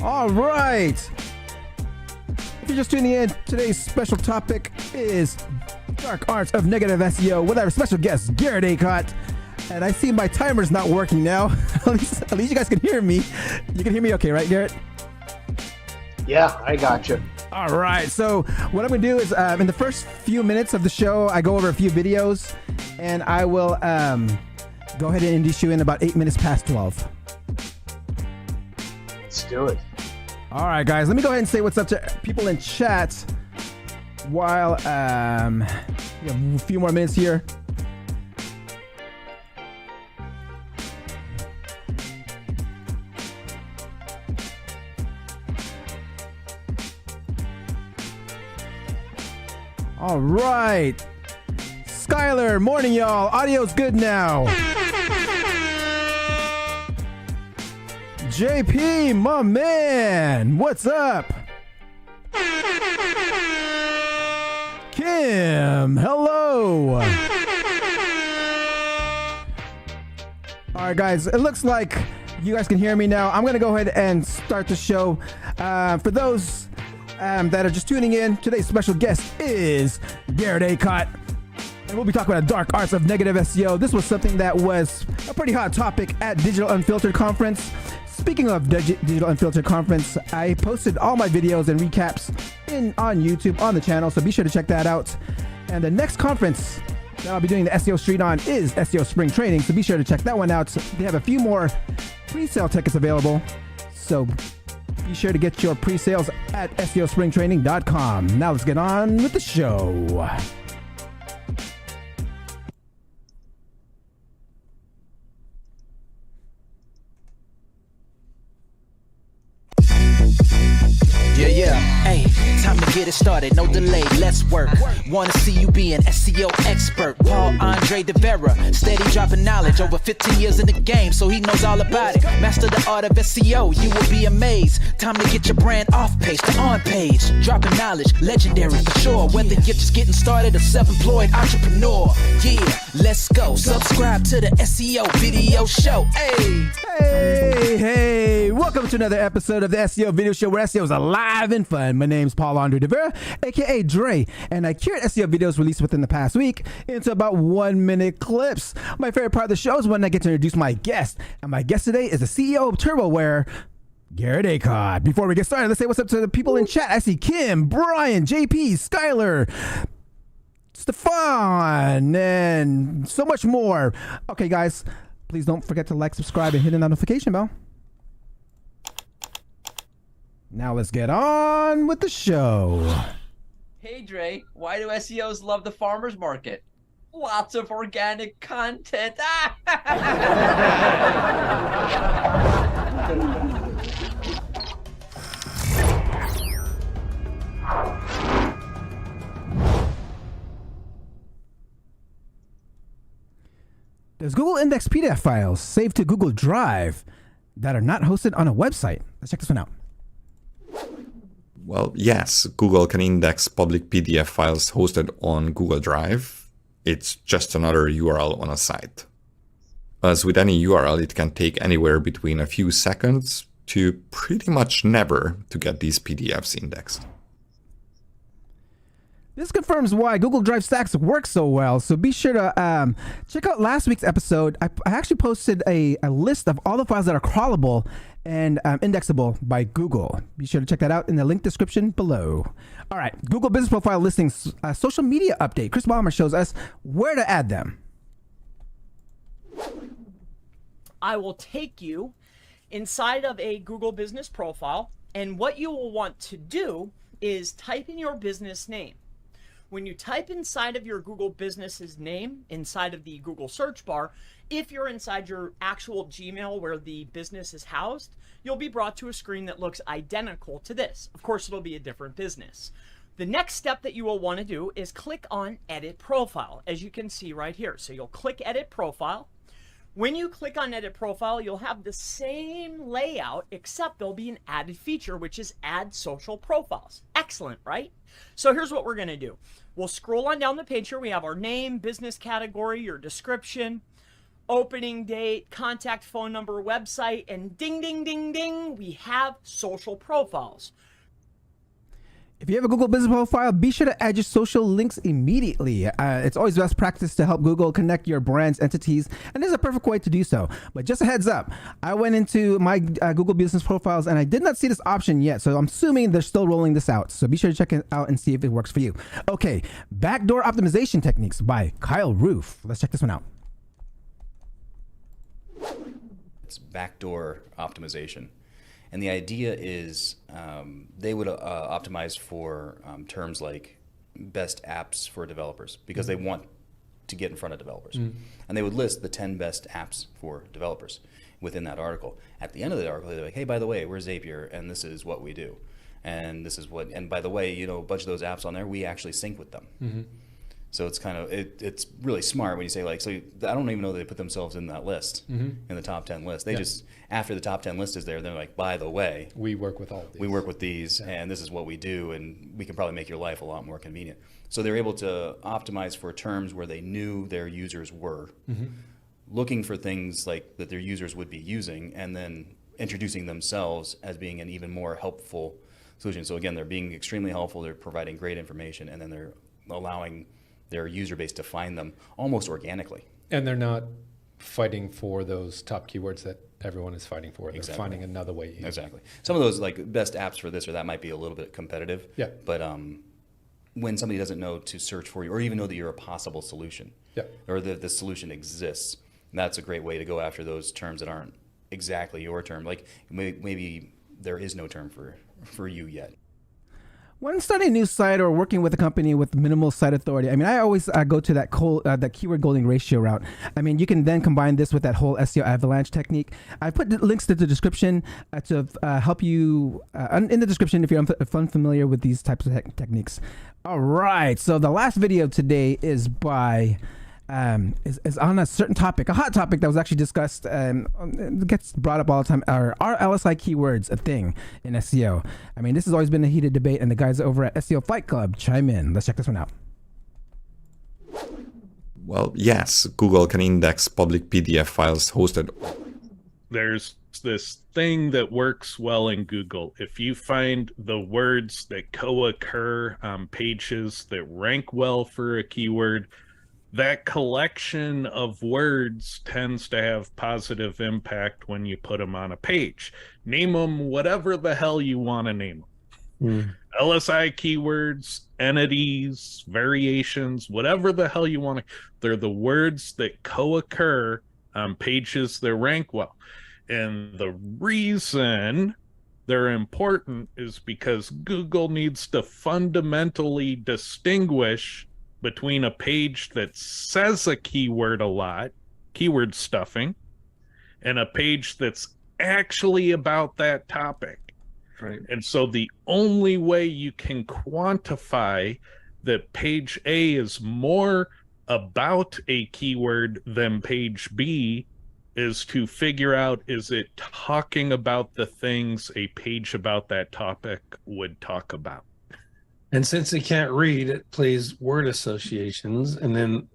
All right. If you're just tuning in, today's special topic is Dark Arts of Negative SEO with our special guest, Garrett Acott. And I see my timer's not working now. at least you guys can hear me. You can hear me okay, right, Garrett? Yeah, I got you. All right. So what I'm going to do is in the first few minutes of the show, I go over a few videos, and I will go ahead and introduce you in about 8 minutes past 12. Let's do it. All right, guys. Let me go ahead and say what's up to people in chat while we have a few more minutes here. All right. Skylar, morning, y'all. Audio's good now. JP, my man, what's up? Kim, hello. All right, guys, it looks like you guys can hear me now. I'm going to go ahead and start the show. For those that are just tuning in, today's special guest is Garrett Acott. And we'll be talking about dark arts of negative SEO. This was something that was a pretty hot topic at Digital Unfiltered Conference. Speaking of Digital Unfiltered Conference, I posted all my videos and recaps on YouTube on the channel, so be sure to check that out. And the next conference that I'll be doing the SEO Street on is SEO Spring Training, so be sure to check that one out. They have a few more pre-sale tickets available, so be sure to get your pre-sales at SEOspringtraining.com. Now let's get on with the show. Yeah, hey, time to get it started, no delay, let's work. Wanna see you be an SEO expert. Paul Andre De Vera, steady dropping knowledge, over 15 years in the game, so he knows all about it. Master the art of SEO, you will be amazed. Time to get your brand off page to on page. Dropping knowledge, legendary for sure. Whether you're just getting started or self-employed entrepreneur. Yeah, let's go, subscribe to the SEO video show. Hey, welcome to another episode of the SEO video show where SEO is alive and fun. My name's Paul Andre De Vera, aka Dre, and I curate SEO videos released within the past week into about 1 minute clips. My favorite part of the show is when I get to introduce my guest, and my guest today is the CEO of TurboWare, Garrett Acott. Before we get started, let's say what's up to the people in chat. I see Kim, Brian, JP, Skylar, Stefan, and so much more. Okay, guys, please don't forget to like, subscribe, and hit the notification bell. Now let's get on with the show. Hey Dre, why do SEOs love the farmer's market? Lots of organic content. Does Google index PDF files saved to Google Drive that are not hosted on a website? Let's check this one out. Well, yes, Google can index public PDF files hosted on Google Drive. It's just another URL on a site. As with any URL, it can take anywhere between a few seconds to pretty much never to get these PDFs indexed. This confirms why Google Drive Stacks work so well, so be sure to check out last week's episode. I actually posted a list of all the files that are crawlable and indexable by Google. Be sure to check that out in the link description below. All right, Google Business Profile Listings social media update. Chris Ballmer shows us where to add them. I will take you inside of a Google Business Profile, and what you will want to do is type in your business name. When you type inside of your Google business's name, inside of the Google search bar, if you're inside your actual Gmail where the business is housed, you'll be brought to a screen that looks identical to this. Of course, it'll be a different business. The next step that you will want to do is click on Edit Profile, as you can see right here. So you'll click Edit Profile. When you click on Edit Profile, you'll have the same layout, except there'll be an added feature, which is Add Social Profiles. Excellent, right? So here's what we're going to do. We'll scroll on down the page here. We have our name, business category, your description. opening date, contact phone number, website, and ding, ding, ding, ding, we have social profiles. If you have a Google business profile, be sure to add your social links immediately. It's always best practice to help Google connect your brand's entities, and there's a perfect way to do so. But just a heads up, I went into my Google business profiles and I did not see this option yet, so I'm assuming they're still rolling this out. So be sure to check it out and see if it works for you. Okay, Backdoor Optimization Techniques by Kyle Roof. Let's check this one out. It's backdoor optimization. And the idea is they would optimize for terms like best apps for developers because they want to get in front of developers. And they would list the 10 best apps for developers within that article. At the end of the article, they're like, hey, by the way, we're Zapier, and this is what we do. And this is what, and by the way, you know, a bunch of those apps on there, we actually sync with them. So it's kind of, it's really smart when you say like, so I don't even know they put themselves in that list, in the top 10 list. They just, after the top 10 list is there, they're like, by the way, we work with all of these. We work with these, and this is what we do, and we can probably make your life a lot more convenient. So they're able to optimize for terms where they knew their users were, looking for things like that their users would be using, and then introducing themselves as being an even more helpful solution. So again, they're being extremely helpful, they're providing great information, and then they're allowing their user base to find them almost organically. And they're not fighting for those top keywords that everyone is fighting for. They're finding another way in. Exactly. Some of those like best apps for this or that might be a little bit competitive. Yeah. But when somebody doesn't know to search for you or even know that you're a possible solution, or that the solution exists, that's a great way to go after those terms that aren't exactly your term. Like maybe there is no term for you yet. When starting a new site or working with a company with minimal site authority, I mean, I always go to that keyword golden ratio route. I mean, you can then combine this with that whole SEO avalanche technique. I put the links to the description to help you in the description if you're unfamiliar with these types of techniques. All right, so the last video today is by is on a certain topic, a hot topic that was actually discussed, it gets brought up all the time. Are LSI keywords a thing in SEO? I mean, this has always been a heated debate, and the guys over at SEO Fight Club chime in. Let's check this one out. Well, yes, Google can index public PDF files hosted. There's this thing that works well in Google. If you find the words that co-occur on pages that rank well for a keyword, that collection of words tends to have positive impact when you put them on a page. Name them whatever the hell you want to name them. LSI keywords, entities, variations, whatever the hell you want to. They're the words that co-occur on pages that rank well. And the reason they're important is because Google needs to fundamentally distinguish between a page that says a keyword a lot, keyword stuffing, and a page that's actually about that topic. Right. And so the only way you can quantify that page A is more about a keyword than page B is to figure out, is it talking about the things a page about that topic would talk about? And since it can't read, it plays word associations. And then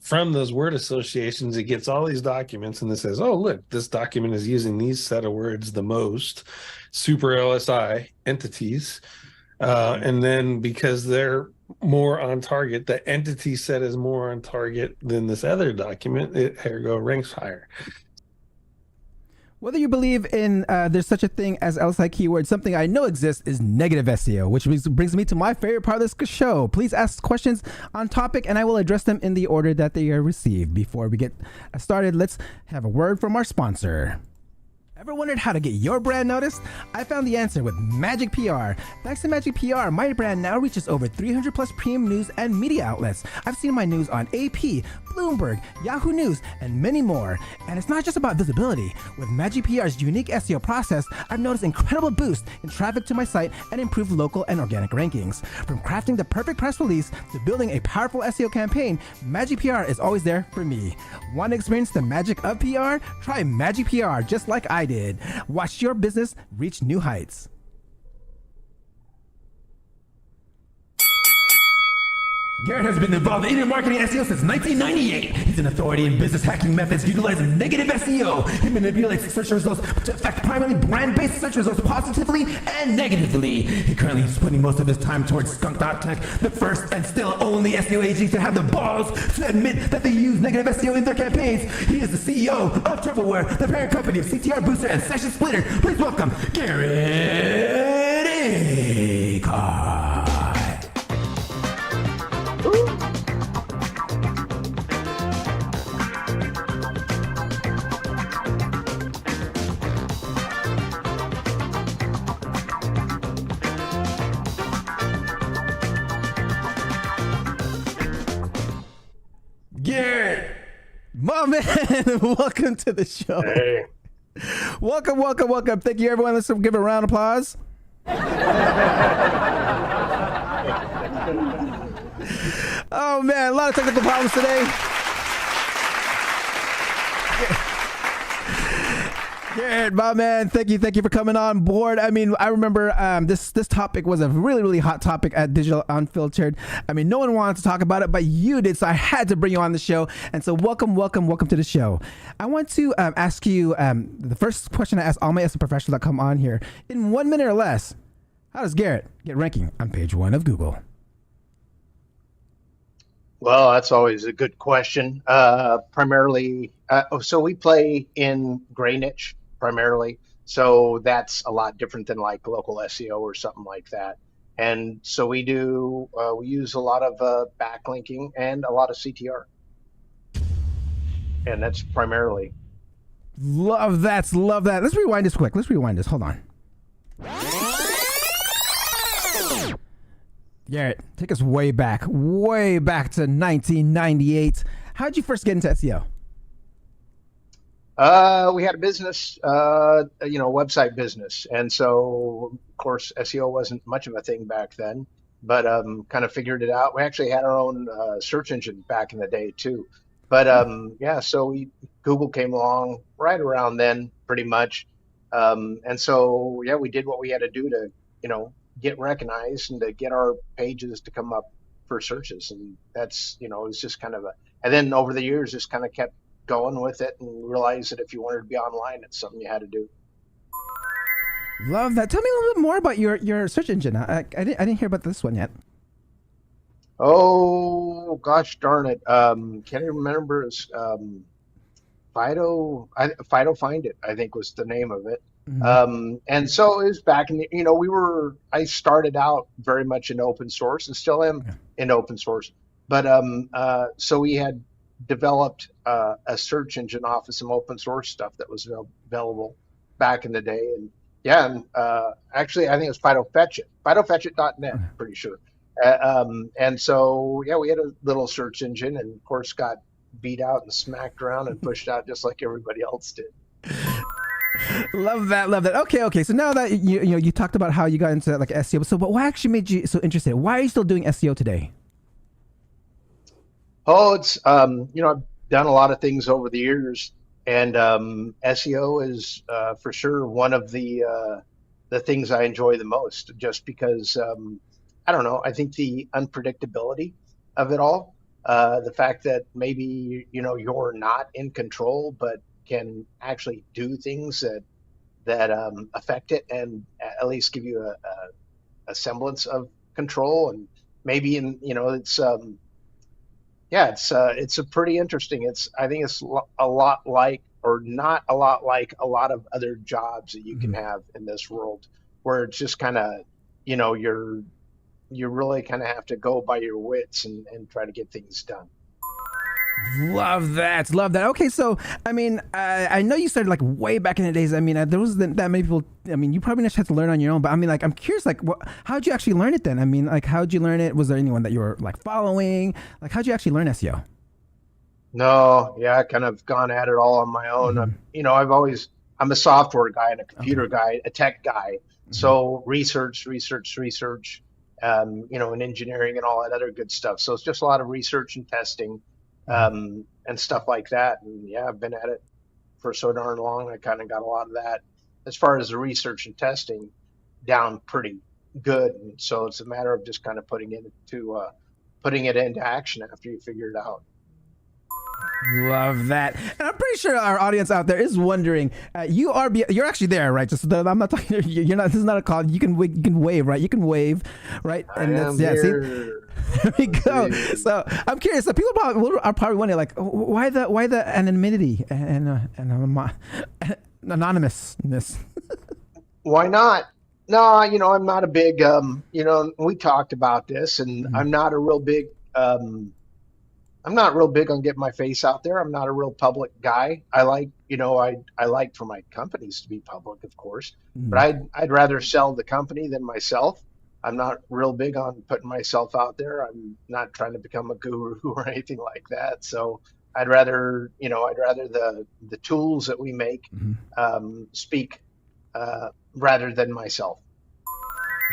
from those word associations, it gets all these documents and it says, oh, look, this document is using these set of words the most, super LSI entities. And then because they're more on target, the entity set is more on target than this other document, it ranks higher. Whether you believe in there's such a thing as LSI keywords, something I know exists is negative SEO, which brings me to my favorite part of this show. Please ask questions on topic and I will address them in the order that they are received. Before we get started, let's have a word from our sponsor. Ever wondered how to get your brand noticed? I found the answer with Magic PR. Thanks to Magic PR, my brand now reaches over 300 plus premium news and media outlets. I've seen my news on AP, Bloomberg, Yahoo News, and many more. And it's not just about visibility. With Magic PR's unique SEO process, I've noticed incredible boost in traffic to my site and improved local and organic rankings. From crafting the perfect press release to building a powerful SEO campaign, Magic PR is always there for me. Want to experience the magic of PR? Try Magic PR just like I did. Watch your business reach new heights. Garrett has been involved in internet marketing SEO since 1998. He's an authority in business hacking methods utilizing negative SEO. He manipulates search results to affect primarily brand-based search results positively and negatively. He currently is putting most of his time towards Skunk.tech, the first and still only SEO agency to have the balls to admit that they use negative SEO in their campaigns. He is the CEO of Troubleware, the parent company of CTR Booster and Session Splitter. Please welcome Garrett Acott. Garrett, my man, welcome to the show. Hey. Welcome. Thank you, everyone. Let's give a round of applause. Oh, man, a lot of technical problems today. Garrett, my man, thank you for coming on board. I mean, I remember this topic was a really hot topic at Digital Unfiltered. I mean, no one wanted to talk about it, but you did, so I had to bring you on the show. And so welcome to the show. I want to ask you the first question I ask all my SEO professionals that come on here. In 1 minute or less, how does Garrett get ranking on page 1 of Google? Well, that's always a good question. Primarily, so we play in gray niche primarily. So that's a lot different than like local SEO or something like that. And so we use a lot of backlinking and a lot of CTR. And that's primarily. Love that. Let's rewind this quick. Hold on. Garrett, take us way back to 1998. How did you first get into SEO? We had a business, website business. And so, of course, SEO wasn't much of a thing back then, but kind of figured it out. We actually had our own search engine back in the day, too. But, so Google came along right around then, pretty much. And so, we did what we had to do to, get recognized and to get our pages to come up for searches. And that's, it was just kind of and then over the years, just kind of kept going with it and realized that if you wanted to be online, it's something you had to do. Love that. Tell me a little bit more about your search engine. I didn't hear about this one yet. Oh, gosh darn it. Can't even remember. It's Fido Find It, I think was the name of it. Mm-hmm. And so it was back in I started out very much in open source and still am in open source. But so we had developed a search engine off of some open source stuff that was available back in the day. And actually, I think it was FidoFetchit.net, pretty sure. And so, we had a little search engine and, of course, got beat out and smacked around and pushed out just like everybody else did. Love that. Okay. So now that you talked about how you got into like SEO, so but what actually made you so interested? Why are you still doing SEO today? Oh, it's I've done a lot of things over the years, and SEO is for sure one of the things I enjoy the most. Just because I don't know, I think the unpredictability of it all, the fact that maybe you're not in control, but can actually do things that affect it and at least give you a semblance of control. And maybe it's a pretty interesting. I think it's a lot like, or not a lot like, a lot of other jobs that you can have in this world, where it's just kind of you really kind of have to go by your wits and try to get things done. Love that. Okay, so I mean, I know you started like way back in the days. I mean, there wasn't that many people. I mean, you probably just had to learn on your own. But I mean, like, I'm curious, like, how'd you actually learn it then? I mean, like, how'd you learn it? Was there anyone that you were like following? Like, how'd you actually learn SEO? No, I kind of gone at it all on my own. I'm a software guy and a computer guy, a tech guy. So research, and engineering and all that other good stuff. So it's just a lot of research and testing. And stuff like that. And I've been at it for so darn long. I kind of got a lot of that as far as the research and testing down pretty good. And so it's a matter of just kind of putting putting it into action after you figure it out. Love that. And I'm pretty sure our audience out there is wondering, you're actually there, right? Just I'm not talking. You're not. This is not a call. You can wave, right? You can wave, right? And that's See, there we go. So I'm curious. So people are probably wondering, like, why the anonymity and anonymousness? Why not? No, I'm not a big. We talked about this, and I'm not a real big. I'm not real big on getting my face out there. I'm not a real public guy. I like, I like for my companies to be public, of course, but I'd rather sell the company than myself. I'm not real big on putting myself out there. I'm not trying to become a guru or anything like that. So I'd rather the tools that we make speak rather than myself.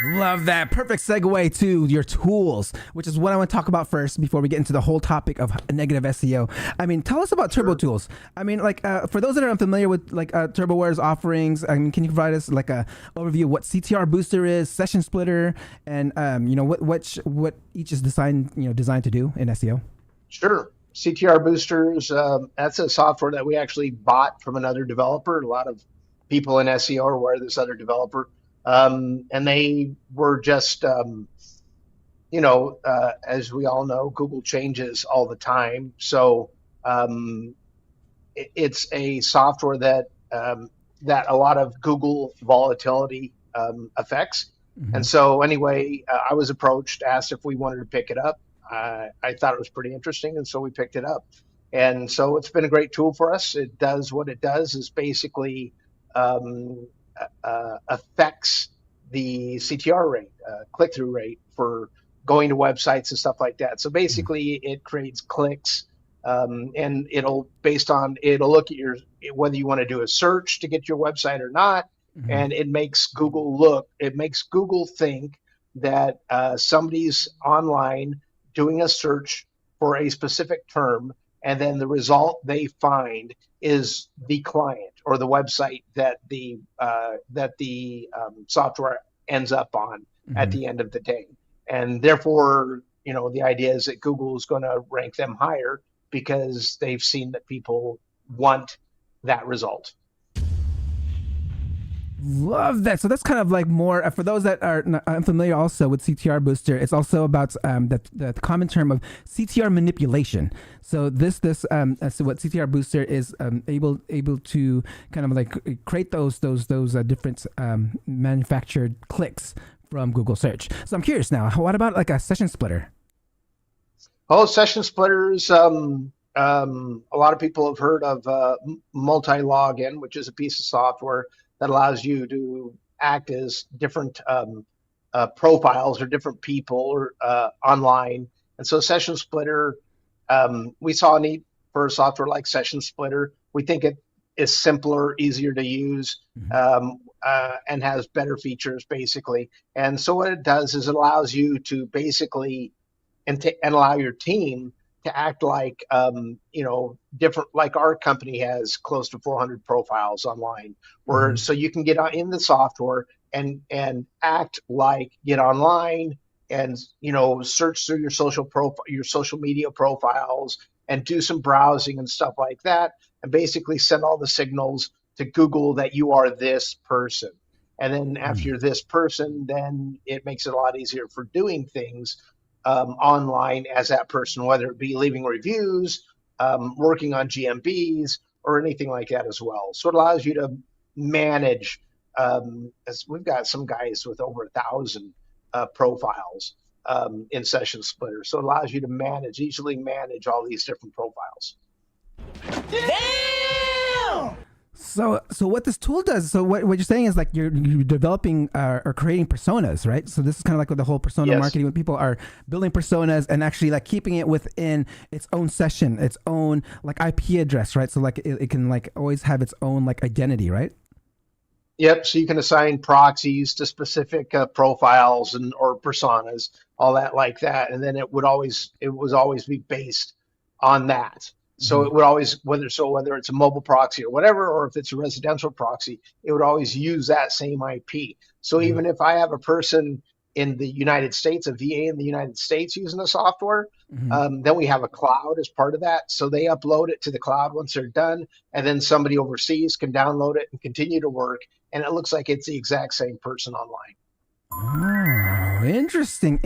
Love that. Perfect segue to your tools, which is what I want to talk about first before we get into the whole topic of negative SEO. I mean, tell us about Turbo Tools. I mean, like for those that are unfamiliar with like TurboWare's offerings, I mean, can you provide us like a overview of what CTR Booster is, Session Splitter, and what each is designed to do in SEO? Sure. CTR Boosters, that's a software that we actually bought from another developer. A lot of people in SEO are aware of this other developer. And they were just, as we all know, Google changes all the time. So it's a software that a lot of Google volatility affects. And so anyway, I was approached, asked if we wanted to pick it up. I thought it was pretty interesting, and so we picked it up. And so it's been a great tool for us. It does what it does is basically affects the CTR rate, click-through rate for going to websites and stuff like that. So basically it creates clicks, and it'll look at whether you want to do a search to get your website or not. And it makes Google think that somebody's online doing a search for a specific term, and then the result they find is the client or the website that the software ends up on at the end of the day. And therefore, the idea is that Google is going to rank them higher because they've seen that people want that result. Love that. So that's kind of like more for those that are unfamiliar also with CTR Booster. It's also about the common term of CTR manipulation. So so what CTR Booster is able to kind of like create those different manufactured clicks from Google search. So I'm curious now, what about like a session splitter? Oh, session splitters. A lot of people have heard of multi-login, which is a piece of software that allows you to act as different profiles or different people online. And so Session Splitter, we saw a need for a software like Session Splitter. We think it is simpler, easier to use, and has better features, basically. And so what it does is it allows you to basically, and allow your team to act like, different, like our company has close to 400 profiles online, where so you can get in the software and act like get online and, search through your social media profiles and do some browsing and stuff like that. And basically send all the signals to Google that you are this person. And then after you're this person, then it makes it a lot easier for doing things online as that person, whether it be leaving reviews, working on GMBs, or anything like that as well. So it allows you to manage, as we've got some guys with over 1,000 profiles in Session Splitter. So it allows you to easily manage all these different profiles. Damn! So what this tool does, so what you're saying is like you're developing or creating personas, right? So this is kind of like with the whole persona marketing, when people are building personas and actually like keeping it within its own session, its own like IP address, right? So like it can like always have its own like identity, right? Yep. So you can assign proxies to specific profiles or personas, all that like that, and then it would always be based on that. So it would always, whether it's a mobile proxy or whatever, or if it's a residential proxy, it would always use that same IP. So even if I have a person in the United States, a VA in the United States using the software. Mhm. Then we have a cloud as part of that. So they upload it to the cloud once they're done, and then somebody overseas can download it and continue to work. And it looks like it's the exact same person online. Oh, interesting.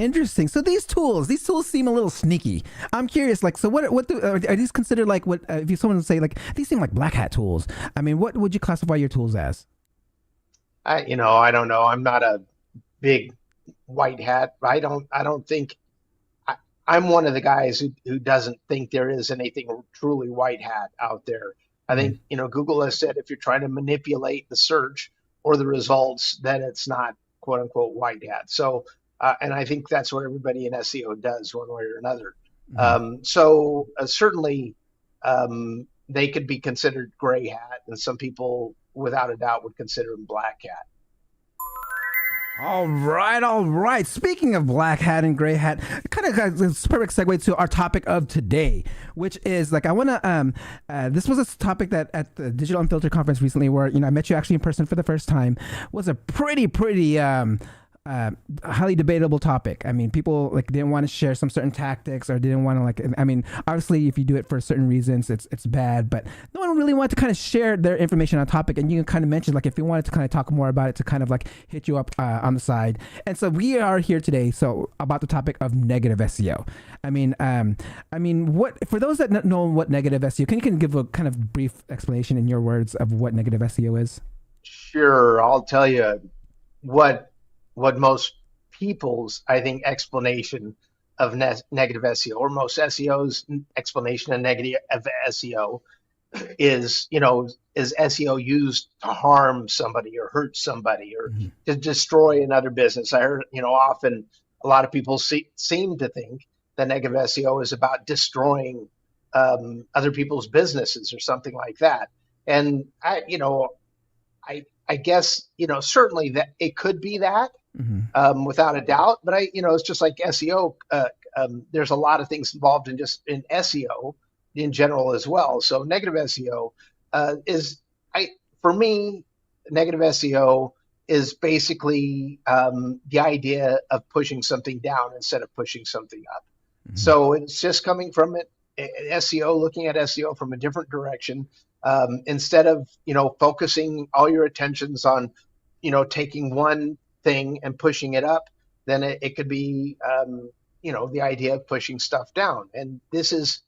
So these tools seem a little sneaky. I'm curious, like, so what are these considered like? What if you someone would say like these seem like black hat tools? I mean, what would you classify your tools as? I don't know. I'm not a big white hat. I don't think I'm one of the guys who doesn't think there is anything truly white hat out there. I think, Google has said if you're trying to manipulate the search or the results, then it's not quote unquote white hat. So, and I think that's what everybody in SEO does one way or another. Certainly, they could be considered gray hat, and some people without a doubt would consider them black hat. All right. Speaking of black hat and gray hat, it kind of got this perfect segue to our topic of today, which is like I want to. This was a topic that at the Digital Unfiltered conference recently, where I met you actually in person for the first time, was a pretty highly debatable topic. I mean, people like didn't want to share some certain tactics or didn't want to like. I mean, obviously, if you do it for certain reasons, it's bad. But no one really wanted to kind of share their information on topic. And you kind of mentioned like if you wanted to kind of talk more about it, to kind of like hit you up on the side. And so we are here today. So about the topic of negative SEO. I mean, what for those that don't know what negative SEO, can you give a kind of brief explanation in your words of what negative SEO is? Sure, I'll tell you what most people's, I think, explanation of negative SEO, or most SEO's explanation of negative SEO is, is SEO used to harm somebody or hurt somebody or to destroy another business? I heard, often a lot of people seem to think that negative SEO is about destroying other people's businesses or something like that. And I guess, certainly that it could be that. Without a doubt, but it's just like SEO. There's a lot of things involved in SEO in general as well. So negative SEO for me, negative SEO is basically the idea of pushing something down instead of pushing something up. So it's just coming from SEO, looking at SEO from a different direction, instead of focusing all your attentions on taking one thing and pushing it up, then it could be the idea of pushing stuff down. And this is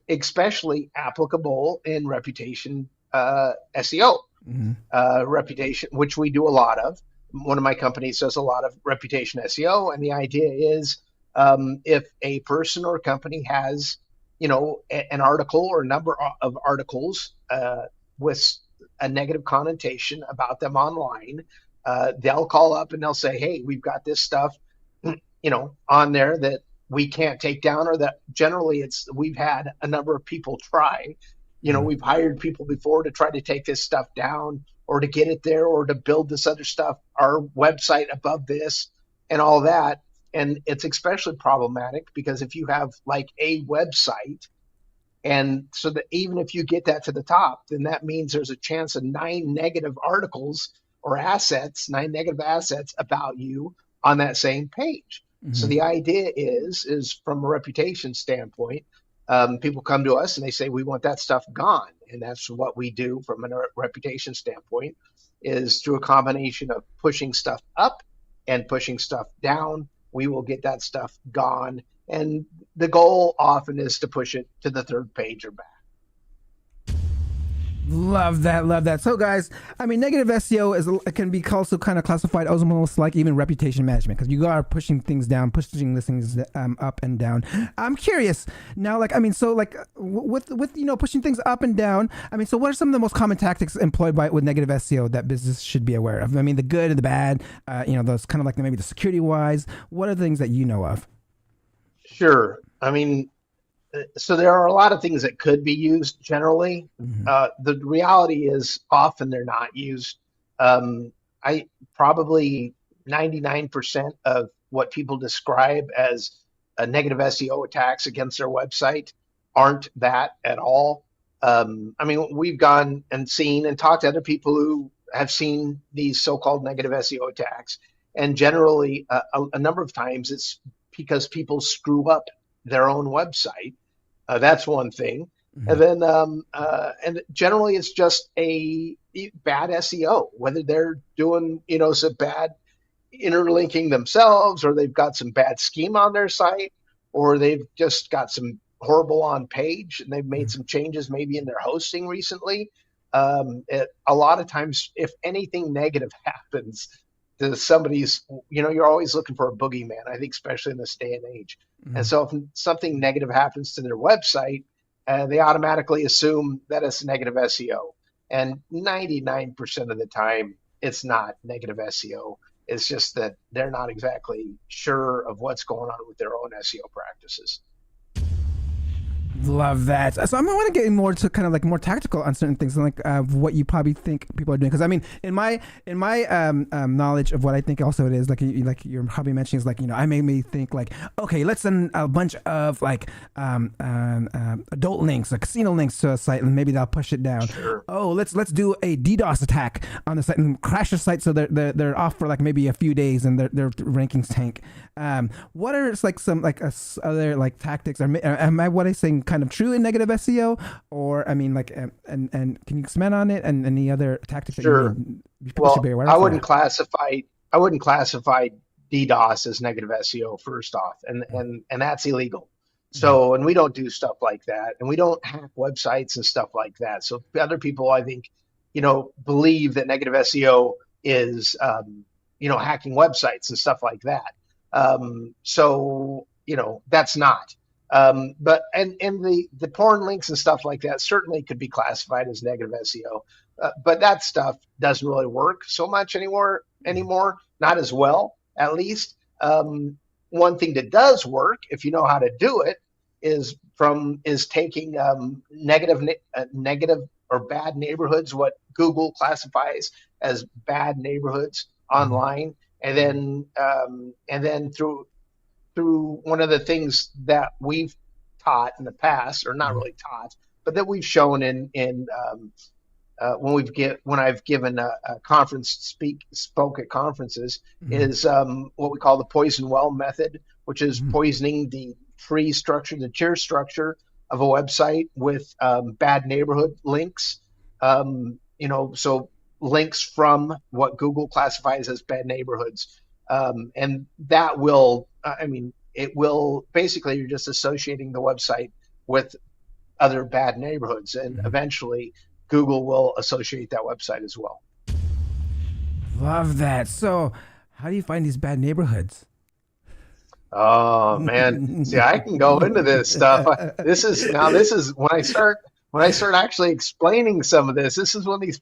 especially applicable in reputation SEO, reputation, which we do a lot of. One of my companies does a lot of reputation SEO, and the idea is if a person or company has an article or a number of articles with a negative connotation about them online, they'll call up and they'll say, hey, we've got this stuff, on there that we can't take down, or that generally we've had a number of people try, we've hired people before to try to take this stuff down or to get it there or to build this other stuff, our website above this and all that. And it's especially problematic because if you have like a website, and so that even if you get that to the top, then that means there's a chance of 9 negative articles or 9 negative assets about you on that same page. So the idea is from a reputation standpoint, people come to us and they say, we want that stuff gone. And that's what we do from a reputation standpoint, is through a combination of pushing stuff up and pushing stuff down. We will get that stuff gone. And the goal often is to push it to the 3rd page or back. Love that. So guys, I mean, negative SEO can be also kind of classified as almost like even reputation management, because you are pushing things down, pushing listings up and down. I'm curious now, like, I mean, so like with pushing things up and down, I mean, so what are some of the most common tactics employed with negative SEO that business should be aware of? I mean, the good and the bad, those kind of like maybe the security wise. What are the things that you know of? Sure. I mean, so there are a lot of things that could be used generally. The reality is often they're not used. I probably 99% of what people describe as a negative SEO attacks against their website aren't that at all. I mean, we've gone and seen and talked to other people who have seen these so-called negative SEO attacks, And generally, a number of times it's because people screw up their own website. That's one thing. And then, and generally it's just a bad SEO, whether they're doing, some bad interlinking themselves, or they've got some bad schema on their site, or they've just got some horrible on page and they've made some changes maybe in their hosting recently. A lot of times, if anything negative happens to somebody's, you're always looking for a boogeyman, I think, especially in this day and age. And so if something negative happens to their website, they automatically assume that it's negative SEO. And 99% of the time, it's not negative SEO. It's just that they're not exactly sure of what's going on with their own SEO practices. Love that. So I want to get more to kind of like more tactical on certain things, like what you probably think people are doing. Because I mean, in my knowledge of what I think, also it is like you're probably mentioning is like, I may think like, okay, let's send a bunch of like adult links, like casino links to a site, and maybe they'll push it down. Sure. Oh, let's do a DDoS attack on the site and crash the site so they're off for like maybe a few days and their rankings tank. What are like some like other like tactics? Am I what I saying kind of true in negative SEO, or I mean like and can you expand on it and any other tactics? Sure. That people should be aware of? I wouldn't classify DDoS as negative SEO first off, and that's illegal. So, and we don't do stuff like that, and we don't hack websites and stuff like that. So other people, I think, believe that negative SEO is hacking websites and stuff like that. So that's not. But the porn links and stuff like that certainly could be classified as negative SEO, but that stuff doesn't really work so much anymore, not as well, at least. One thing that does work, if you know how to do it, is taking negative or bad neighborhoods, what Google classifies as bad neighborhoods online, and then through one of the things that we've taught in the past, or not really taught, but that we've shown when I've given a conference spoke at conferences, is what we call the poison well method, which is poisoning the tree structure, the tier structure of a website with bad neighborhood links. So links from what Google classifies as bad neighborhoods. And that will, it will basically, you're just associating the website with other bad neighborhoods, and eventually Google will associate that website as well. Love that. So how do you find these bad neighborhoods? Oh man, see, I can go into this stuff. This is when I start actually explaining some of this. This is when these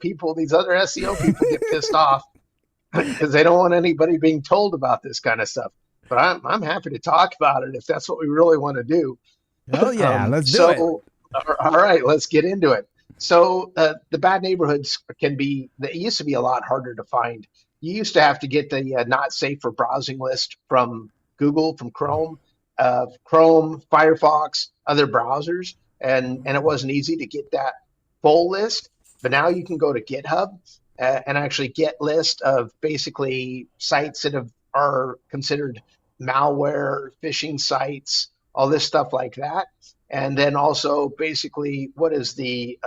other SEO people get pissed off because they don't want anybody being told about this kind of stuff. But I'm happy to talk about it if that's what we really want to do. Oh yeah, let's do it. All right, let's get into it. So the bad neighborhoods they used to be a lot harder to find. You used to have to get the not safe for browsing list from Google, from Chrome, Firefox, other browsers, and it wasn't easy to get that full list. But now you can go to GitHub and actually get list of basically sites that are considered malware, phishing sites, all this stuff like that. And then also basically what is the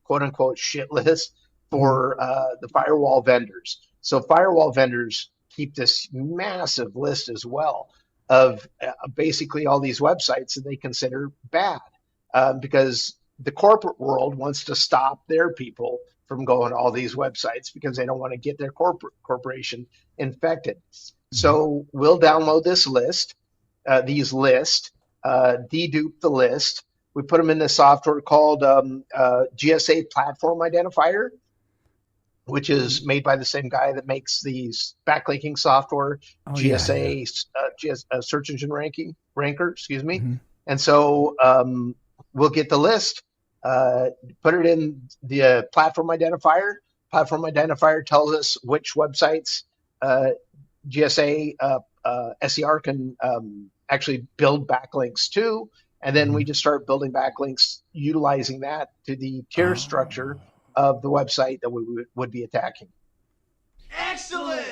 quote unquote shit list for the firewall vendors. So firewall vendors keep this massive list as well of basically all these websites that they consider bad because the corporate world wants to stop their people from going to all these websites because they don't want to get their corporation infected. So we'll download this list, dedupe the list. We put them in this software called GSA Platform Identifier, which is made by the same guy that makes these backlinking software, GSA, search engine ranker, excuse me. And so we'll get the list, put it in the platform identifier. Platform identifier tells us which websites GSA SER can actually build backlinks to. And then we just start building backlinks, utilizing that to the tier structure of the website that we would be attacking. Excellent!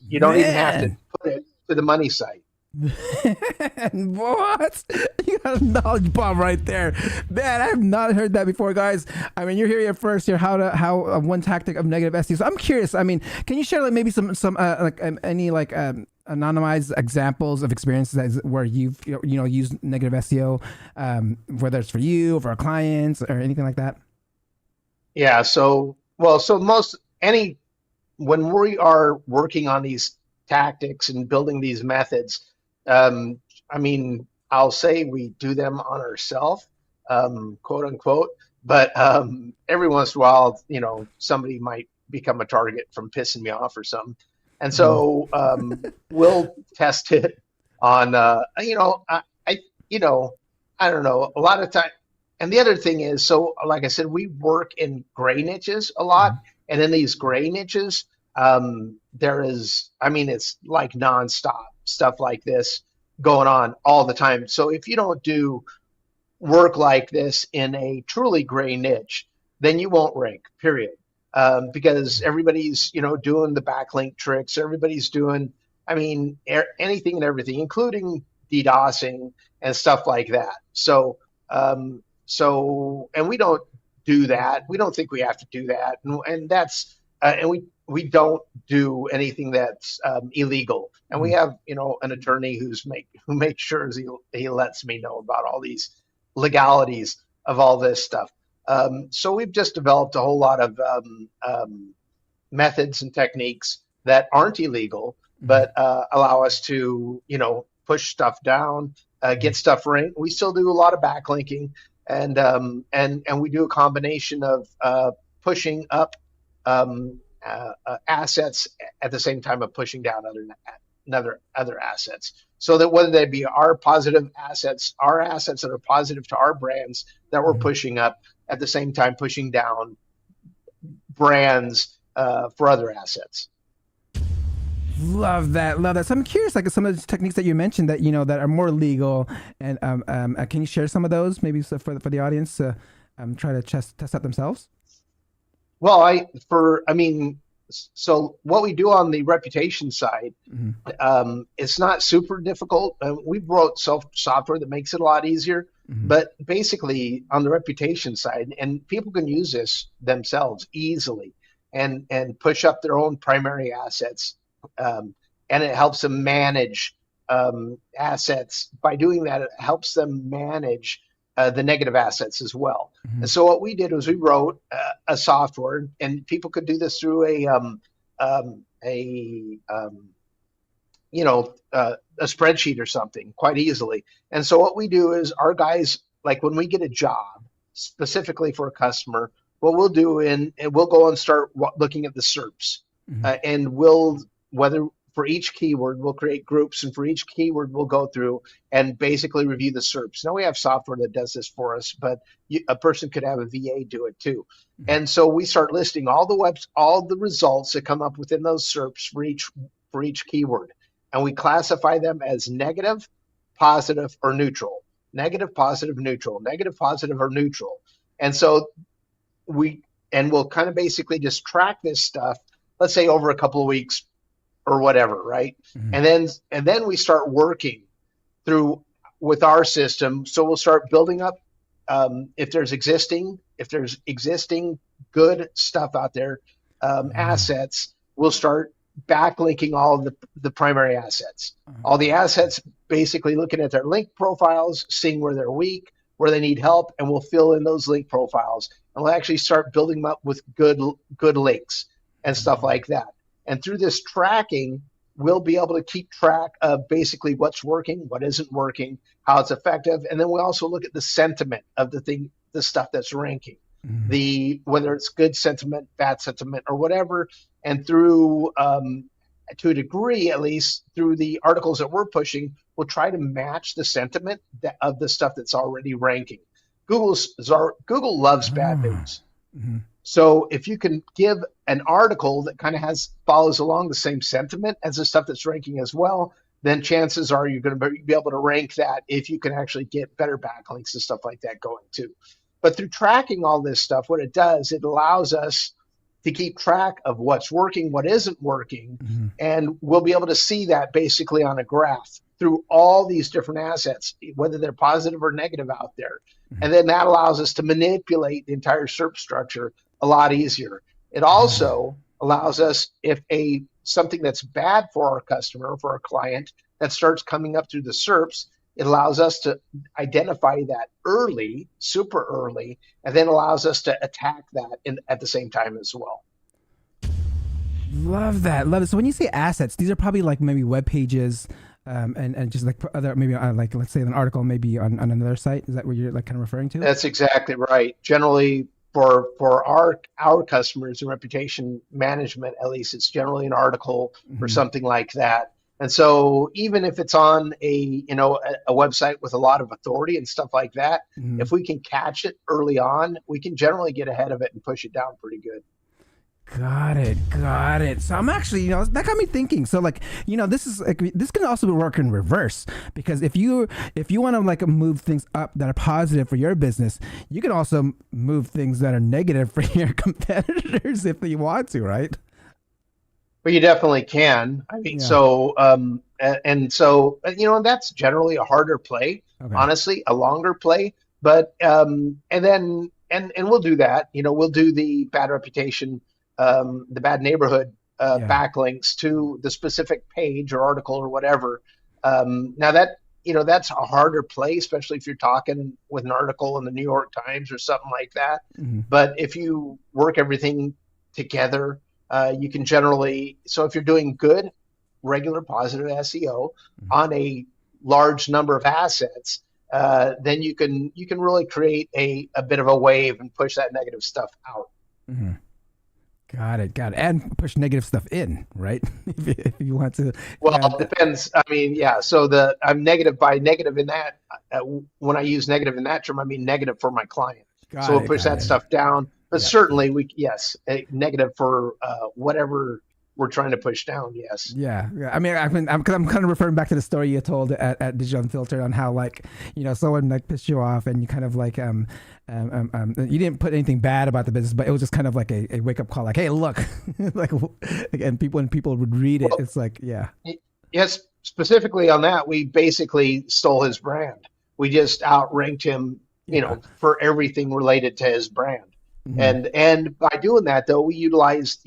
You don't even have to put it to the money site. What? You got a knowledge bomb right there, man. I have not heard that before, guys. I mean, you're hearing it first here. How one tactic of negative SEO. So I'm curious. I mean, can you share like maybe some any anonymized examples of experiences where you've used negative SEO, whether it's for you or for our clients or anything like that? Yeah. When we are working on these tactics and building these methods, I mean, I'll say we do them on ourselves, quote unquote, but every once in a while, somebody might become a target from pissing me off or something. And so we'll test it on, I don't know, a lot of time. And the other thing is, so like I said, we work in gray niches a lot. And in these gray niches, there is, I mean, it's like nonstop stuff like this going on all the time. So if you don't do work like this in a truly gray niche, then you won't rank, period. Because everybody's, doing the backlink tricks. Everybody's doing, I mean, anything and everything, including DDoSing and stuff like that. So, and we don't do that. We don't think we have to do that. And that's, and we don't do anything that's illegal. And we have, an attorney who makes sure he lets me know about all these legalities of all this stuff. So we've just developed a whole lot of methods and techniques that aren't illegal, but allow us to, push stuff down, get stuff ranked. We still do a lot of backlinking, and we do a combination of pushing up assets at the same time of pushing down other assets, so that whether they be our positive assets, our assets that are positive to our brands that we're pushing up, at the same time pushing down brands for other assets. Love that. So I'm curious, like some of the techniques that you mentioned that that are more legal, and can you share some of those maybe for the audience to try to test out themselves? Well, so what we do on the reputation side, it's not super difficult. We wrote software that makes it a lot easier, but basically on the reputation side, and people can use this themselves easily and push up their own primary assets. And it helps them manage assets. By doing that, it helps them manage the negative assets as well. And so what we did was we wrote a software, and people could do this through a spreadsheet or something quite easily. And so what we do is our guys, like when we get a job specifically for a customer, what we'll do we'll go and start looking at the SERPs, and whether for each keyword, we'll create groups, and for each keyword, we'll go through and basically review the SERPs. Now we have software that does this for us, but a person could have a VA do it too. And so we start listing all the results that come up within those SERPs for each keyword, and we classify them as negative, positive, or neutral. Negative, positive, neutral. Negative, positive, or neutral. And so we'll kind of basically just track this stuff, let's say over a couple of weeks or whatever, right? And then we start working through with our system. So we'll start building up if there's existing good stuff out there, assets, we'll start backlinking all of the primary assets. All the assets, basically looking at their link profiles, seeing where they're weak, where they need help, and we'll fill in those link profiles. And we'll actually start building them up with good links and stuff like that. And through this tracking, we'll be able to keep track of basically what's working, what isn't working, how it's effective. And then we also look at the sentiment of the stuff that's ranking, whether it's good sentiment, bad sentiment, or whatever. And through, to a degree, at least through the articles that we're pushing, we'll try to match the sentiment of the stuff that's already ranking. Google loves bad news. So if you can give an article that kind of follows along the same sentiment as the stuff that's ranking as well, then chances are you're going to be able to rank that if you can actually get better backlinks and stuff like that going too. But through tracking all this stuff, what it does, it allows us to keep track of what's working, what isn't working, and we'll be able to see that basically on a graph through all these different assets, whether they're positive or negative out there. And then that allows us to manipulate the entire SERP structure a lot easier. It also allows us, if something that's bad for our customer, for our client, that starts coming up through the SERPs, it allows us to identify that early, super early, and then allows us to attack that at the same time as well. Love that. Love it. So when you say assets, these are probably like maybe web pages, and just like other, maybe like, let's say an article maybe on another site. Is that what you're like kind of referring to? That's exactly right. Generally, for our customers and reputation management, at least, it's generally an article or something like that. And so even if it's on a website with a lot of authority and stuff like that, if we can catch it early on, we can generally get ahead of it and push it down pretty good. Got it. So I'm actually, that got me thinking. So like, this can also work in reverse, because if you want to like move things up that are positive for your business, you can also move things that are negative for your competitors if you want to, right? Well, you definitely can. I mean, so that's generally a harder play, honestly, a longer play. But and we'll do that. We'll do the bad reputation, the bad neighborhood backlinks to the specific page or article or whatever. Now that's a harder play, especially if you're talking with an article in the New York Times or something like that. But if you work everything together, you can generally, so if you're doing good, regular positive SEO on a large number of assets, then you can really create a bit of a wave and push that negative stuff out. Got it. And push negative stuff in, right? if you want to. Well, it depends. I mean, yeah. So I'm negative by negative in that. When I use negative in that term, I mean negative for my client. So we'll push that stuff down. But certainly, a negative for whatever we're trying to push down. Yes. Yeah. I mean, I'm kind of referring back to the story you told at Digital Unfiltered on how someone like pissed you off and you kind of like you didn't put anything bad about the business, but it was just kind of like a wake up call, like, hey, look, like, and when people would read it, it's like, yeah. Yes. Specifically on that, we basically stole his brand. We just outranked him, for everything related to his brand. And by doing that, though, we utilized,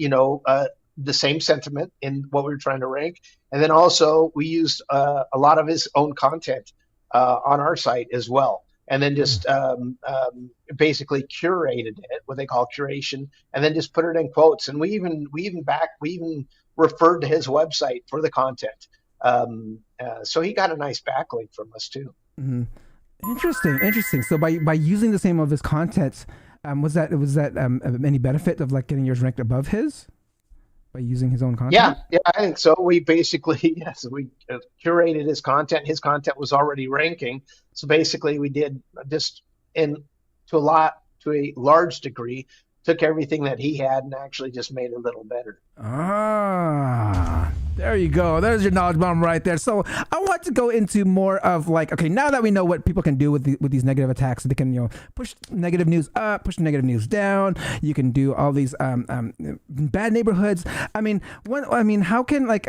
the same sentiment in what we were trying to rank. And then also we used a lot of his own content on our site as well. And then just basically curated it, what they call curation, and then just put it in quotes. And we even referred to his website for the content. So he got a nice backlink from us too. Interesting. So by using the same of his content, was that any benefit of like getting yours ranked above his by using his own content? Yeah, I think so. We basically, we curated his content. His content was already ranking. So basically we did just to a large degree, took everything that he had and actually just made it a little better. There you go. There's your knowledge bomb right there. So I want to go into more of like, okay, now that we know what people can do with these negative attacks, they can push negative news up, push negative news down. You can do all these bad neighborhoods. I mean, how can like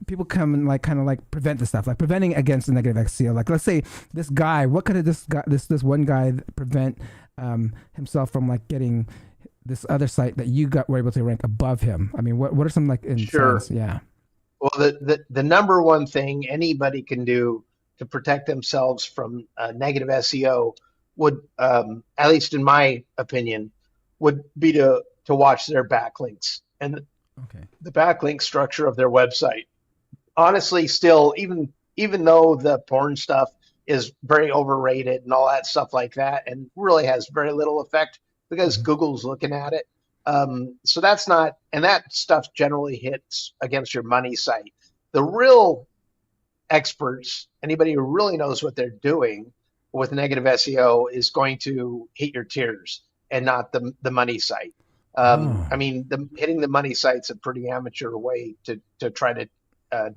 people come and like kind of like prevent this stuff, like preventing against the negative SEO? Like, let's say this guy, what could this one guy prevent himself from like getting this other site that you were able to rank above him? I mean, what are some like insights? Yeah. Well, the number one thing anybody can do to protect themselves from negative SEO would, at least in my opinion, would be to watch their backlinks and the backlink structure of their website. Honestly, still, even though the porn stuff is very overrated and all that stuff like that, and really has very little effect because Google's looking at it. So that's not, and that stuff generally hits against your money site. The real experts, anybody who really knows what they're doing with negative SEO, is going to hit your tiers and not the money site. I mean, hitting the money site's a pretty amateur way to try to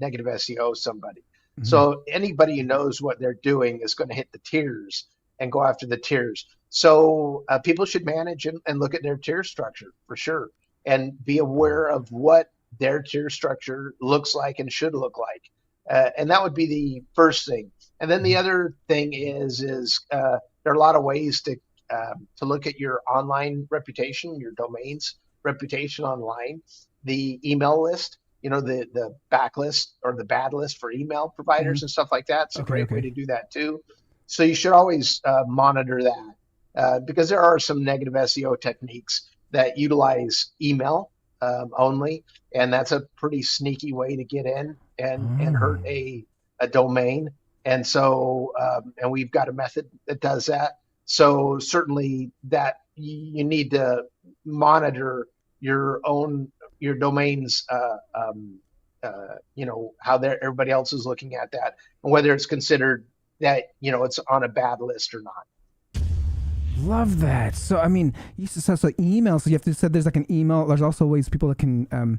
negative SEO somebody. So anybody who knows what they're doing is going to hit the tiers and go after the tiers. So people should manage and look at their tier structure for sure. and be aware of what their tier structure looks like and should look like. And that would be the first thing. And then the other thing is there are a lot of ways to look at your online reputation, your domain's reputation online, the email list, the backlist or the bad list for email providers and stuff like that. It's a great way to do that too. So you should always monitor that because there are some negative SEO techniques that utilize email only, and that's a pretty sneaky way to get in and hurt a domain. And so, and we've got a method that does that. So certainly that you need to monitor your domain's, how everybody else is looking at that and whether it's considered that, it's on a bad list or not. Love that. So, I mean, you said so email. So you have to say there's like an email. There's also ways people that can,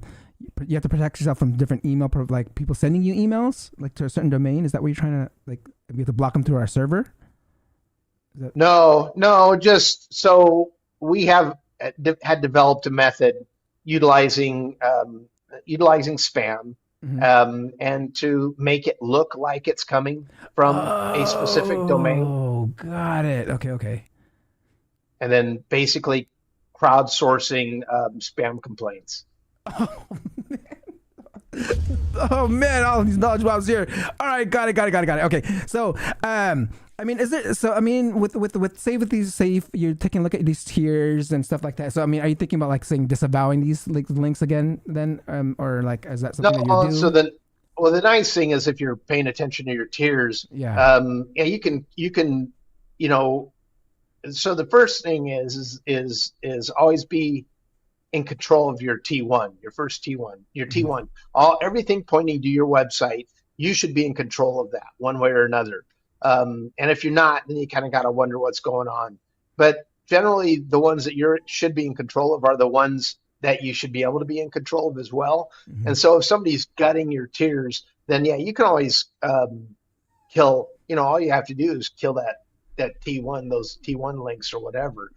you have to protect yourself from different email, like people sending you emails like to a certain domain. Is that what you're trying to like? We have to block them through our server? No, just so we have had developed a method utilizing spam and to make it look like it's coming from a specific domain. Oh, got it. Okay. And then basically crowdsourcing spam complaints. Oh man, all these knowledge bombs here. All right, got it. Okay, so I mean, is there? So I mean, with you're taking a look at these tiers and stuff like that. So I mean, are you thinking about like saying disavowing these links again then, or like is that something that you do? So the nice thing is if you're paying attention to your tiers, you can. So the first thing is always be in control of your T1, your first T1, your T1. Everything pointing to your website, you should be in control of that one way or another. And if you're not, then you kind of got to wonder what's going on. But generally, the ones that you should be in control of are the ones that you should be able to be in control of as well. And so if somebody's gutting your tiers, then you can always kill. All you have to do is kill that T1, those T1 links or whatever.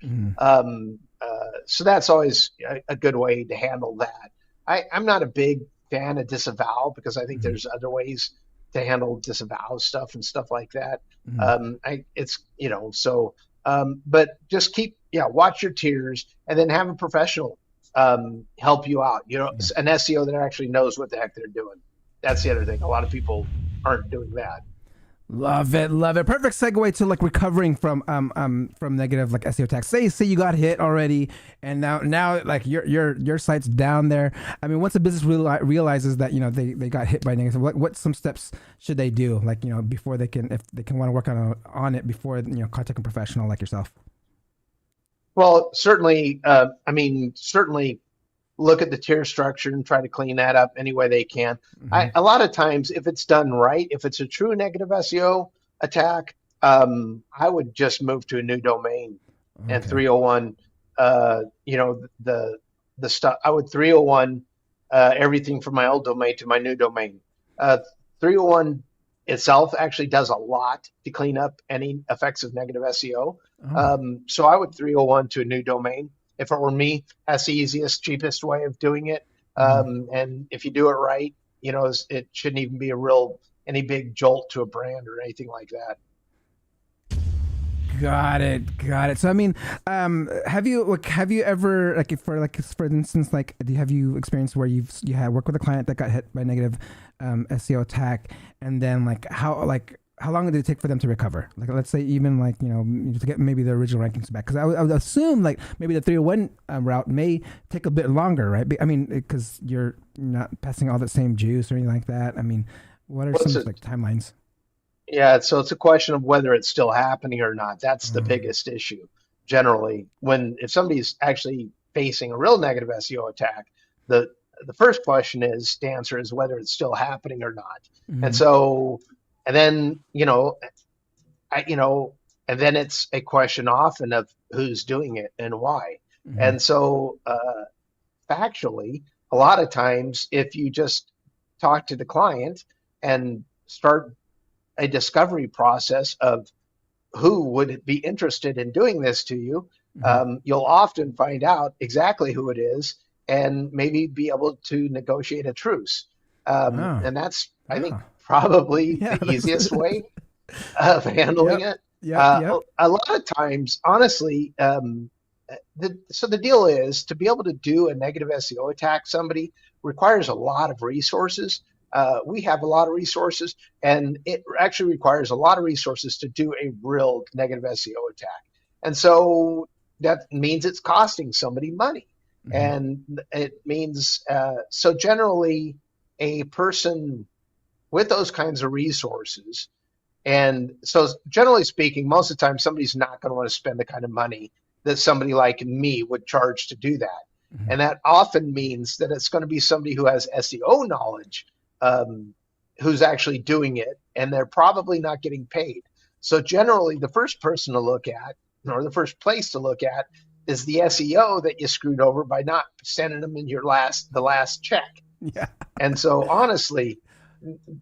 So that's always a good way to handle that. I'm not a big fan of disavow because I think there's other ways to handle disavow stuff and stuff like that. But just watch your tiers and then have a professional help you out. An SEO that actually knows what the heck they're doing. That's the other thing. A lot of people aren't doing that. Love it. Perfect segue to like recovering from negative like SEO attacks. Say you got hit already, and now like your site's down there. I mean, once a business realizes that they got hit by negative, what some steps should they do? Like before they can, if they can want to work on it before contact a professional like yourself. Well, certainly. Certainly look at the tier structure and try to clean that up any way they can. A lot of times, if it's done right, if it's a true negative SEO attack, I would just move to a new domain and 301. The stuff I would 301 everything from my old domain to my new domain. 301 itself actually does a lot to clean up any effects of negative SEO. So I would 301 to a new domain. If it were me, that's the easiest, cheapest way of doing it. And if you do it right, it shouldn't even be any big jolt to a brand or anything like that. Got it. So I mean, have you ever for instance, have you experienced where you had worked with a client that got hit by a negative SEO attack, and then how long did it take for them to recover? Like, let's say even to get maybe the original rankings back, because I would assume maybe the 301 route may take a bit longer, right? I mean, because you're not passing all the same juice or anything like that. I mean, what are some timelines? Yeah, so it's a question of whether it's still happening or not. That's the biggest issue. Generally, if somebody's actually facing a real negative SEO attack, the first question to answer is whether it's still happening or not. And so. And then, and then it's a question often of who's doing it and why. And so factually, a lot of times, if you just talk to the client and start a discovery process of who would be interested in doing this to you, you'll often find out exactly who it is. and maybe be able to negotiate a truce. And that's, I think, Oh. probably Yeah, the easiest way of handling it. Yep. A lot of times, honestly, so the deal is to be able to do a negative SEO attack, somebody requires a lot of resources. We have a lot of resources, and it actually requires a lot of resources to do a real negative SEO attack. And so that means it's costing somebody money. And it means, so generally a person with those kinds of resources, and so generally speaking, most of the time somebody's not going to want to spend the kind of money that somebody like me would charge to do that. And that often means that it's going to be somebody who has SEO knowledge, who's actually doing it, and they're probably not getting paid. So generally the first person to look at, or the first place to look at, is the SEO that you screwed over by not sending them in the last check. Yeah. And so honestly,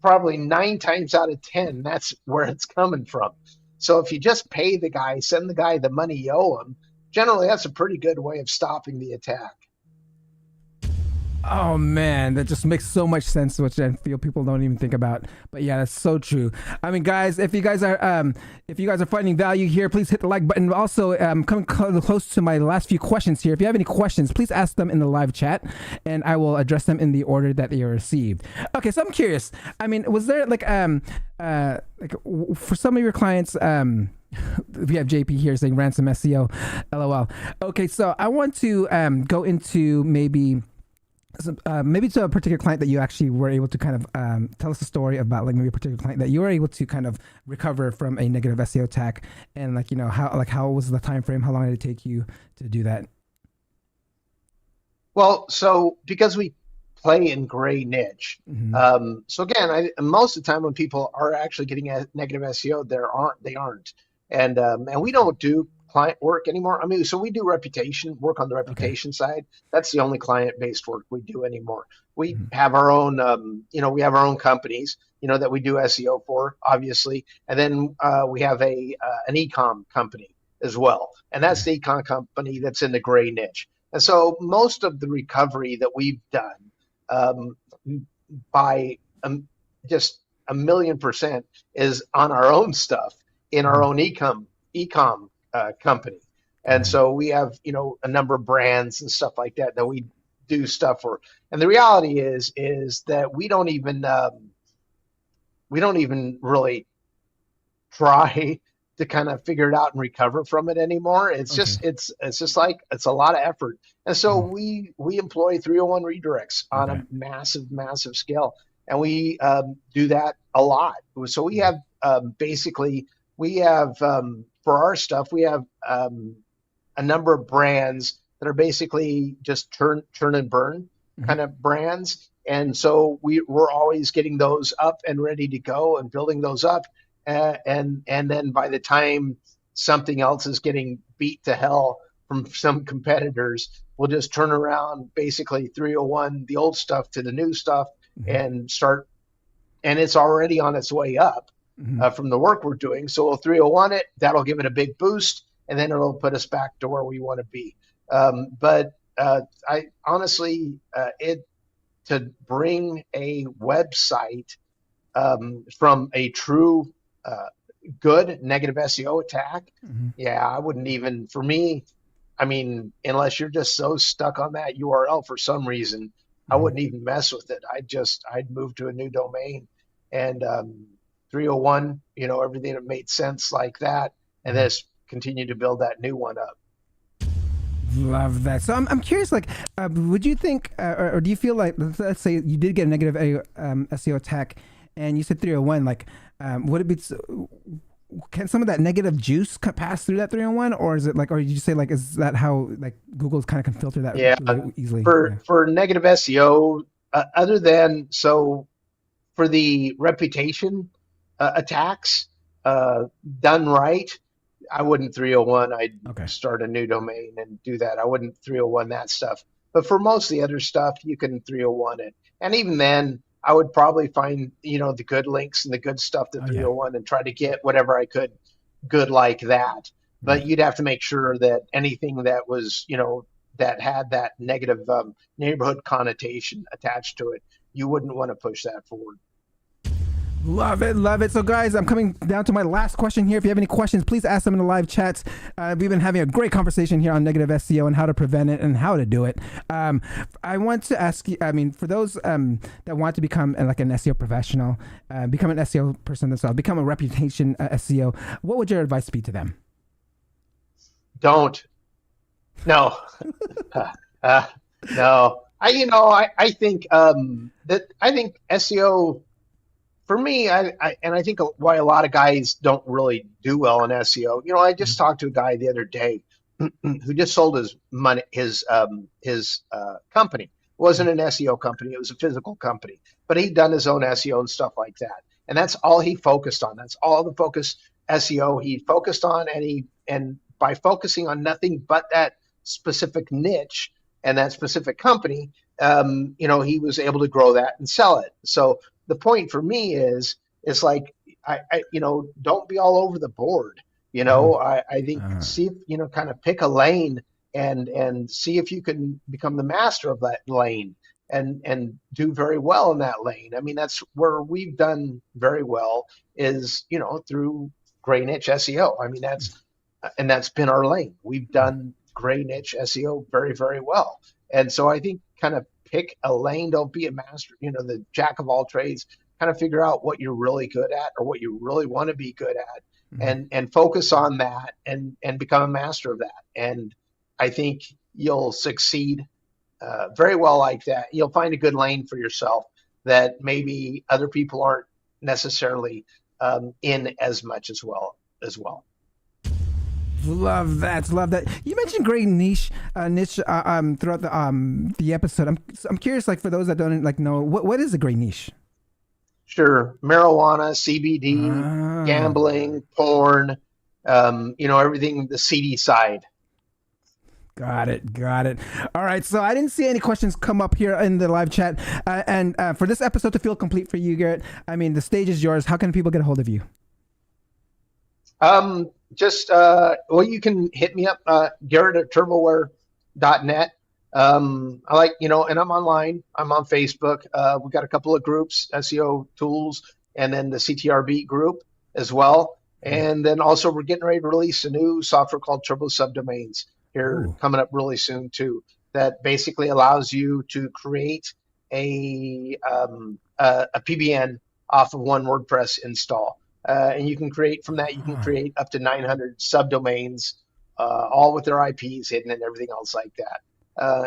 probably 9 times out of 10, that's where it's coming from. So if you just pay the guy, send the guy the money you owe him, generally that's a pretty good way of stopping the attack. Oh man, that just makes so much sense, which I feel people don't even think about. But yeah, that's so true. I mean, guys, if you guys are finding value here, please hit the like button. Also, coming close to my last few questions here. If you have any questions, please ask them in the live chat, and I will address them in the order that they are received. Okay, so I'm curious. I mean, was there like for some of your clients, we have JP here saying ransom SEO, LOL. Okay, so I want to go into maybe to a particular client that you actually were able to kind of tell us a story about, like maybe a particular client that you were able to kind of recover from a negative SEO attack, and like, you know, how was the time frame? How long did it take you to do that? Well, so because we play in gray niche, so again, most of the time when people are actually getting a negative SEO, they aren't, and we don't do client work anymore. I mean, so we do reputation work on the reputation side. That's the only client-based work we do anymore. We have our own, we have our own companies, that we do SEO for, obviously, and then we have an e-com company as well, and that's the e-com company that's in the gray niche. And so most of the recovery that we've done by just 1,000,000% is on our own stuff in our own e-com company. And so we have, a number of brands and stuff like that we do stuff for. And the reality is that we don't even really try to kind of figure it out and recover from it anymore. It's just, it's like, it's a lot of effort. And so we employ 301 redirects on a massive scale. And we do that a lot. So we have for our stuff, we have a number of brands that are basically just turn and burn kind of brands. And so we're always getting those up and ready to go and building those up. And then by the time something else is getting beat to hell from some competitors, we'll just turn around, basically 301 the old stuff to the new stuff and start. And it's already on its way up. From the work we're doing. So we'll 301 it, that'll give it a big boost, and then it'll put us back to where we want to be. But I honestly, to bring a website from a true good negative SEO attack, I wouldn't even, for me, I mean, unless you're just so stuck on that URL for some reason, I wouldn't even mess with it. I'd move to a new domain and 301, everything that made sense like that, and then continue to build that new one up. Love that. So I'm curious, like, would you think, or do you feel like, let's say you did get a negative SEO attack, and you said 301, like, would it be, can some of that negative juice pass through that 301, or is it like, or you say like, is that how like Google's kind of can filter that really easily? For negative SEO, other than for the reputation attacks done right, I wouldn't 301. I'd start a new domain and do that. I wouldn't 301 that stuff. But for most of the other stuff, you can 301 it. And even then, I would probably find, the good links and the good stuff to 301 and try to get whatever I could good like that. But you'd have to make sure that anything that was, that had that negative neighborhood connotation attached to it, you wouldn't want to push that forward. Love it, love it. So guys, I'm coming down to my last question here. If you have any questions, please ask them in the live chats. We've been having a great conversation here on negative SEO and how to prevent it and how to do it. I want to ask you, I mean, for those that want to become like an SEO professional, become an SEO person themselves, become a reputation SEO, what would your advice be to them? Don't. No. No. I think I think SEO, for me, I think why a lot of guys don't really do well in SEO. I just talked to a guy the other day who just sold his company. It wasn't an SEO company; it was a physical company. But he'd done his own SEO and stuff like that, and that's all he focused on. That's all the focus SEO he focused on, and by focusing on nothing but that specific niche and that specific company, he was able to grow that and sell it. So the point for me is like, I don't be all over the board. I think see if, kind of pick a lane and see if you can become the master of that lane and do very well in that lane. I mean, that's where we've done very well is, through gray niche SEO. I mean, that's been our lane. We've done gray niche SEO very, very well. And so I think kind of pick a lane, don't be a master, the jack of all trades, kind of figure out what you're really good at or what you really want to be good at and focus on that and become a master of that. And I think you'll succeed very well like that. You'll find a good lane for yourself that maybe other people aren't necessarily in as much as well. Love that. Love that. You mentioned great niche throughout the episode. I'm curious, like for those that don't know, what is a great niche? Sure. Marijuana, CBD, gambling, porn, everything the seedy side. Got it. All right. So I didn't see any questions come up here in the live chat. And for this episode to feel complete for you, Garrett, I mean, the stage is yours. How can people get a hold of you? You can hit me up, Garrett at turboware.net. I like, and I'm online. I'm on Facebook. We've got a couple of groups, SEO tools, and then the CTRB group as well. And then also we're getting ready to release a new software called Turbo Subdomains here coming up really soon too. That basically allows you to create a PBN off of one WordPress install. And you can create from that, you can create up to 900 subdomains, all with their IPs hidden and everything else like that.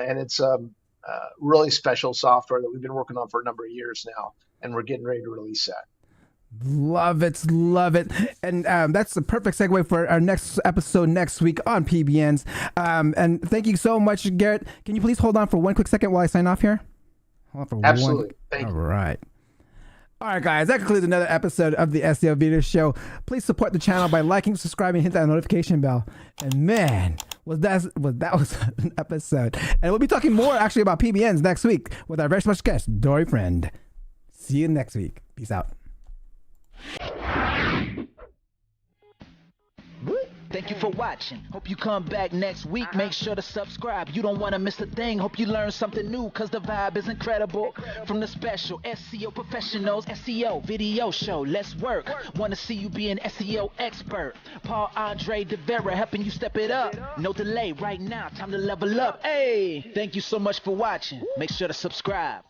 And it's really special software that we've been working on for a number of years now, and we're getting ready to release that. Love it. And that's the perfect segue for our next episode next week on PBNs. And thank you so much, Garrett. Can you please hold on for one quick second while I sign off here? Absolutely. Thank you. All right. All right, guys, that concludes another episode of the SEO Video Show. Please support the channel by liking, subscribing, hit that notification bell. And man, that was an episode. And we'll be talking more actually about PBNs next week with our very special guest, Dory Friend. See you next week. Peace out. Thank you for watching. Hope you come back next week. Make sure to subscribe. You don't want to miss a thing. Hope you learn something new, cause the vibe is incredible. From the special SEO professionals, SEO video show. Let's work. Want to see you be an SEO expert. Paul Andre De Vera helping you step it up. No delay right now. Time to level up. Hey, thank you so much for watching. Make sure to subscribe.